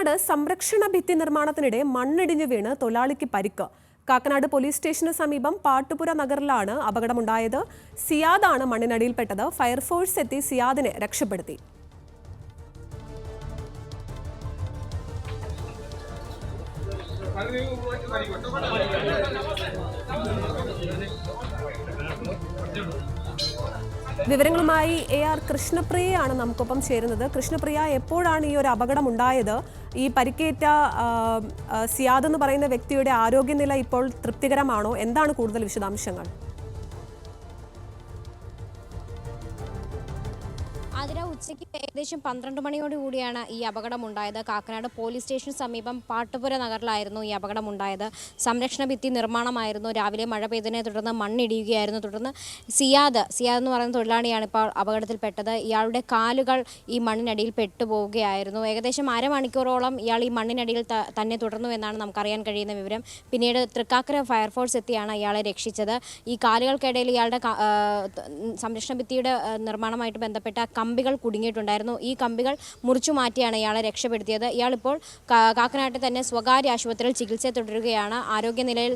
കാക്കനാട് സംരക്ഷണ ഭിത്തി നിർമ്മാണത്തിനിടെ മണ്ണിടിഞ്ഞു വീണ് തൊഴിലാളിക്ക് പരിക്ക്. കാക്കനാട് പോലീസ് സ്റ്റേഷന് സമീപം പാട്ടുപുര നഗറിലാണ് അപകടമുണ്ടായത്. സിയാദാണ് മണ്ണിനടിയിൽപ്പെട്ടത്. ഫയർഫോഴ്സ് എത്തി സിയാദിനെ രക്ഷപ്പെടുത്തി. വിവരങ്ങളുമായി AR കൃഷ്ണപ്രിയയാണ് നമുക്കൊപ്പം ചേരുന്നത്. കൃഷ്ണപ്രിയ, എപ്പോഴാണ് ഈ ഒരു അപകടം ഉണ്ടായത്? ഈ പരിക്കേറ്റ സിയാദ് എന്ന് പറയുന്ന വ്യക്തിയുടെ ആരോഗ്യനില ഇപ്പോൾ തൃപ്തികരമാണോ? എന്താണ് കൂടുതൽ വിശദാംശങ്ങൾ? അതിന് ഉച്ചയ്ക്ക് ഏകദേശം 12 മണിയോടുകൂടിയാണ് ഈ അപകടമുണ്ടായത്. കാക്കനാട് പോലീസ് സ്റ്റേഷന് സമീപം പാട്ടുപുര നഗറിലായിരുന്നു ഈ അപകടമുണ്ടായത്. സംരക്ഷണ ഭിത്തി നിർമ്മാണമായിരുന്നു. രാവിലെ മഴ പെയ്തതിനെ തുടർന്ന് മണ്ണിടിയുകയായിരുന്നു. തുടർന്ന് സിയാദ് എന്ന് പറയുന്ന തൊഴിലാളിയാണ് ഇപ്പോൾ അപകടത്തിൽപ്പെട്ടത്. ഇയാളുടെ കാലുകൾ ഈ മണ്ണിനടിയിൽ പെട്ടുപോവുകയായിരുന്നു. ഏകദേശം അരമണിക്കൂറോളം ഇയാൾ ഈ മണ്ണിനടിയിൽ തന്നെ തുടർന്നു എന്നാണ് നമുക്കറിയാൻ കഴിയുന്ന വിവരം. പിന്നീട് തൃക്കാക്കര ഫയർഫോഴ്സ് എത്തിയാണ് ഇയാളെ രക്ഷിച്ചത്. ഈ കാലുകൾക്കിടയിൽ ഇയാളുടെ സംരക്ഷണ ഭിത്തിയുടെ നിർമ്മാണമായിട്ട് ബന്ധപ്പെട്ട കമ്പികൾ കുടുങ്ങിയിട്ടുണ്ടായിരുന്നു. ഈ കമ്പികൾ മുറിച്ചു മാറ്റിയാണ് ഇയാളെ രക്ഷപ്പെടുത്തിയത്. ഇയാളിപ്പോൾ കാക്കനാട്ടിൽ തന്നെ സ്വകാര്യ ആശുപത്രിയിൽ ചികിത്സ തുടരുകയാണ്. ആരോഗ്യനിലയിൽ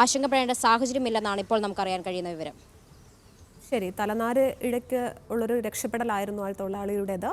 ആശങ്കപ്പെടേണ്ട സാഹചര്യമില്ലെന്നാണ് ഇപ്പോൾ നമുക്കറിയാൻ കഴിയുന്ന വിവരം. ശരി, തലനാര് ഇഴയ്ക്ക് ഉള്ളൊരു രക്ഷപ്പെടലായിരുന്നു ആ തൊഴിലാളിയുടേത്.